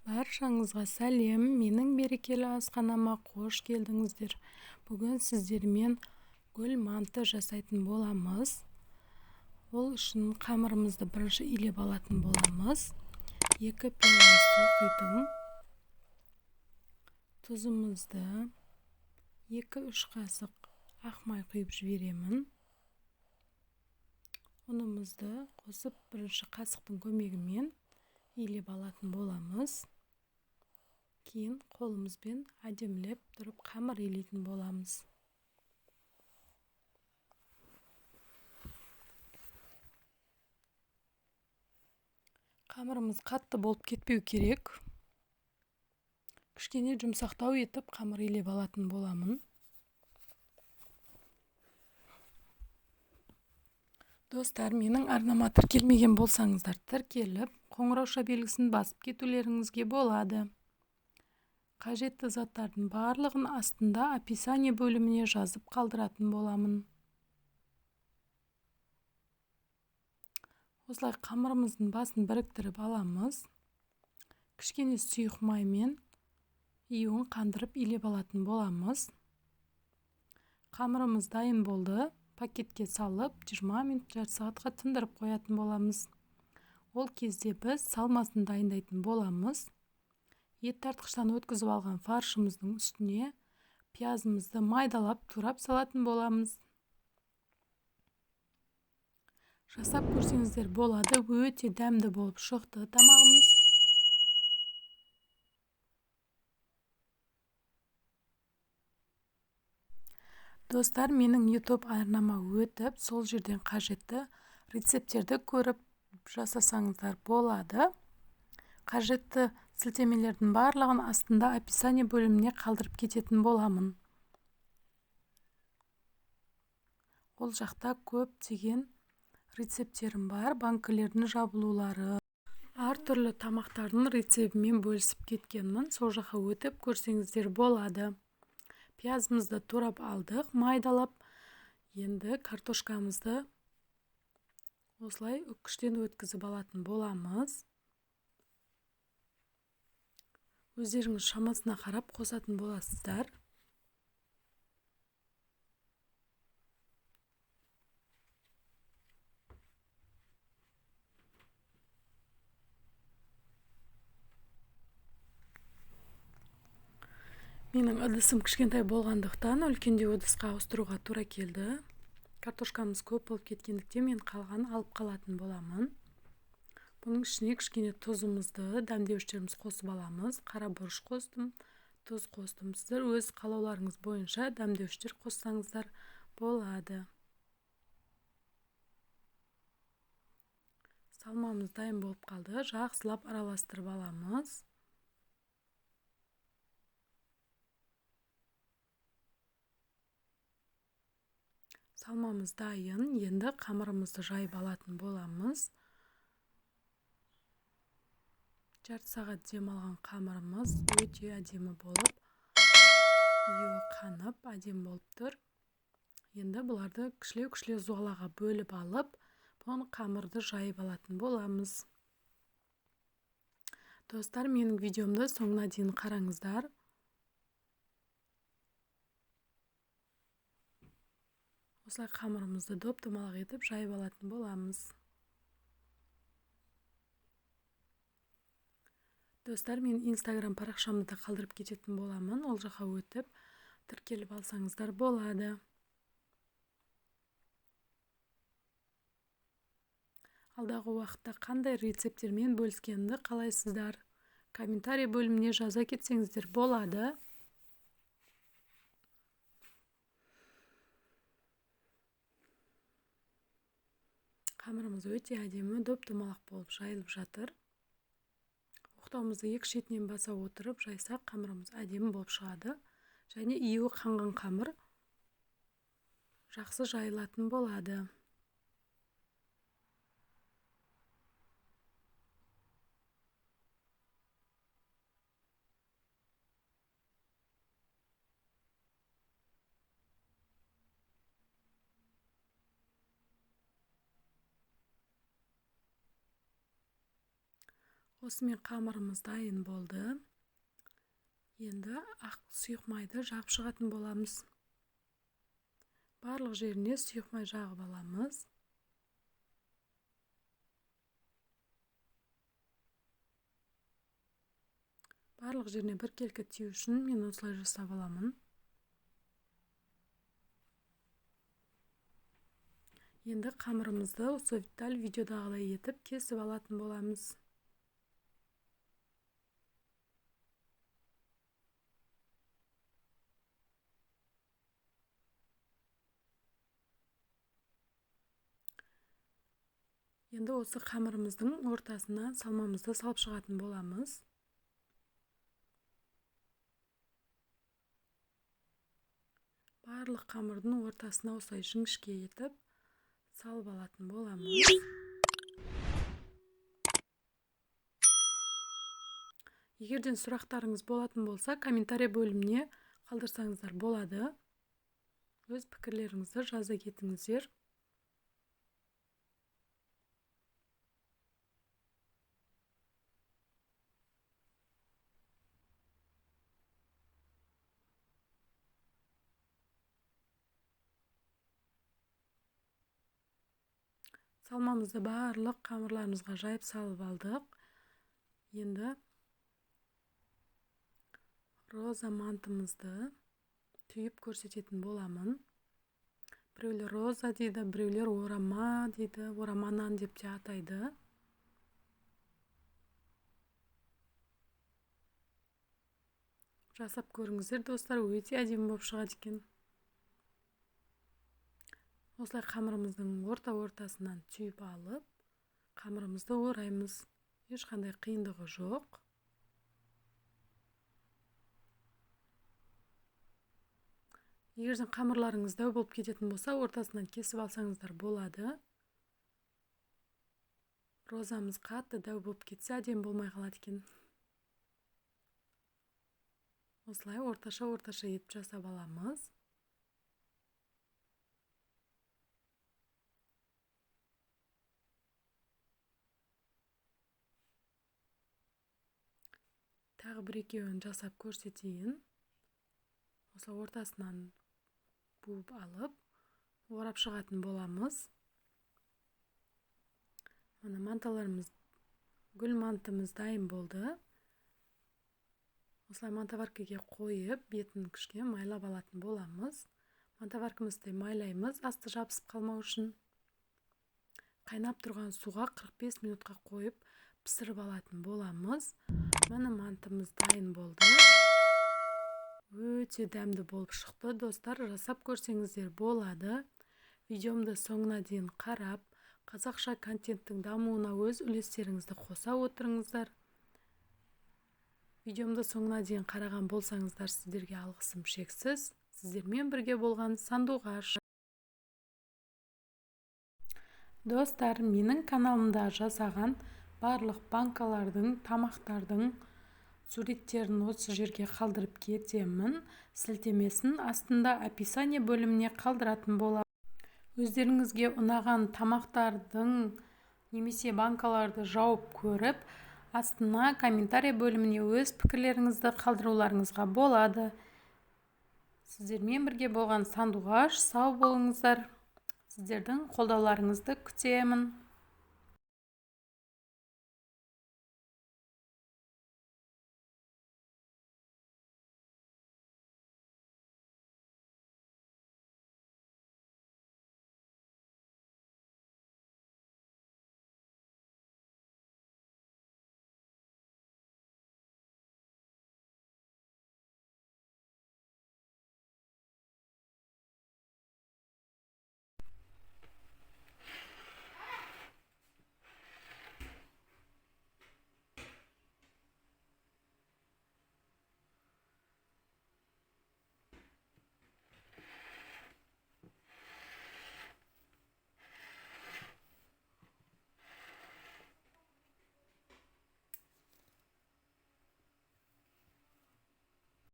Баршаңызға сәлем, менің берекелі асханама қош келдіңіздер. Бүгін сіздермен гүл манты жасайтын боламыз. Ол үшін қамырымызды бірінші илеп алатын боламыз. 2 пиала су құйдым. Тұзымызды 2-3 қасық ақ май құйып жіберемін. Ұнымызды қосып бірінші қасықтың көмегімен илеп алатын боламыз. Кейін қолымызбен әдемілеп тұрып қамыр илейтін боламыз. Қамырымыз қатты болып кетпеу керек. Кішкене жұмсақтау етіп қамыр илеп алатын боламын. Достар, менің арнама тіркелмеген болсаңыздар, тіркеліп, қоңырауша белгісін басып кетулеріңізге болады. Қажетті заттардың барлығын астында описание бөліміне жазып қалдыратын боламын. Осылай қамырымыздың басын біріктіріп аламыз. Кішкене сұйық маймен июін қандырып илеп алатын боламыз. Қамырымыз дайын болды. Пакетке салып 20 минут жарты сағатқа тындырып қоятын боламыз. Ол кезде біз салмасын дайындайтын боламыз. Ет тартқыштан өткізіп алған фаршымыздың үстіне пиязымызды майдалап турап салатын боламыз. Жасап көрсеңіздер болады, өте дәмді болып шықты тамағымыз. Достар, менің YouTube арнама өтіп, сол жерден қажетті рецепттерді көріп жасасаңыздар болады. Қажетті сілтемелердің барлығын астында описание бөліміне қалдырып кететін боламын. Ол жақта көптеген рецепттерім бар, банкілердің жабылулары, әртүрлі тамақтардың рецебімен бөлісіп кеткенмін. Сол жаққа өтіп көрсеңіздер болады. Пиязымызды турап алдық, майдалап. Енді картошкамызды осылай үккіштен өткізіп алатын боламыз. Өздеріңіз шамасына қарап қосатын боласыздар. Менің ыдысым кішкентай болғандықтан үлкендеу ыдысқа ауыстыруға тура келді. Картошкамыз көп болып кеткендіктен мен қалған алып қалатын боламын. Бұның ішіне кішкене тұзымызды, дәмдеуіштеріміз қосып аламыз. Қара бұрыш қостым, тұз қостым. Сіздер өз қалауларыңыз бойынша дәмдеуіштер қоссаңыздар болады. Салмамыз дайын болып қалды. Жақсылап араластырып аламыз. Салмамыз дайын. Енді қамырымызды жайып алатын боламыз. Жарты сағат демалған қамырымыз өте әдемі болып, июі қанып, әдемі болып тұр. Енді бұларды кішілеу зуалаға бөліп алып, бұны қамырды жайып алатын боламыз. Достар, менің видеомды соңына дейін қараңыздар. Осылай қамырымызды доп-домалақ етіп жайып алатын боламыз. Достар, мен Instagram парақшамды да қалдырып кететін боламын. Ол жаққа өтіп, тіркеліп алсаңыздар болады. Алдағы уақытта қандай рецепттермен бөліскенімді қалайсыздар? Комментарий бөліміне жаза кетсеңіздер болады. Қамырымыз өте әдемі доп-домалақ болып жайылып жатыр. Оқтауымызды екі шетінен баса отырып жайсақ, қамырымыз әдемі болып шығады. Және июі қанған қамыр жақсы жайылатын болады. Осымен қамырымыз дайын болды. Енді ақ сұйық майды жағып шығатын боламыз. Барлық жеріне сұйық май жағып аламыз. Барлық жеріне біркелкі тию үшін мен осылай жасап аламын. Енді қамырымызды осы дәл видеодағылай етіп кесіп алатын боламыз. Енді осы қамырымыздың ортасына салмамызды салып шығатын боламыз. Барлық қамырдың ортасына осылай жіңішке етіп салып алатын боламыз. Егерден сұрақтарыңыз болатын болса, комментарий бөліміне қалдырсаңыздар болады. Өз пікірлеріңізді жаза кетіңіздер. Салмамызды барлық қамырларымызға жайып салып алдық. Енді роза мантымызды түйіп көрсететін боламын. Біреулер роза дейді, біреулер орама дейді, орама нан деп те атайды. Жасап көріңіздер достар, өте әдемі болып шығады екен. Осылай қамырымыздың ортасынан түйіп алып, қамырымызды ораймыз. Ешқандай қиындығы жоқ. Егерден қамырларыңыз дәу болып кететін болса, ортасынан кесіп алсаңыздар болады. Розамыз қатты дәу болып кетсе, әдемі болмай қалады екен. Осылай орташа етіп жасап аламыз. Тағы бір екеуін жасап көрсетейін. Осылай ортасынан буып алып, орап шығатын боламыз. Мына манталарымыз, гүл мантымыз дайын болды. Осылай мантаваркаға қойып, бетін кішкене майлап алатын боламыз. Мантаваркамызды майлаймыз, асты жабысып қалмау үшін. Қайнап тұрған суға 45 минутқа қойып, пісіріп алатын боламыз. Мына мантымыз дайын болды. Өте дәмді болып шықты. Достар, жасап көрсеңіздер болады. Видеомды соңына дейін қарап, қазақша контенттің дамуына өз үлестеріңізді қоса отырыңыздар. Видеомды соңына дейін қараған болсаңыздар, сіздерге алғысым шексіз. Сіздермен бірге болған Сандуғаш. Достар, менің каналымда жасаған барлық банкалардың, тамақтардың суреттерін осы жерге қалдырып кетемін. Сілтемесін астында описание бөліміне қалдыратын боламын. Өздеріңізге ұнаған тамақтардың немесе банкаларды жауып көріп, астына комментарий бөліміне өз пікірлеріңізді қалдыруларыңызға болады. Сіздермен бірге болған Сандуғаш, сау болыңыздар. Сіздердің қолдауларыңызды күтемін.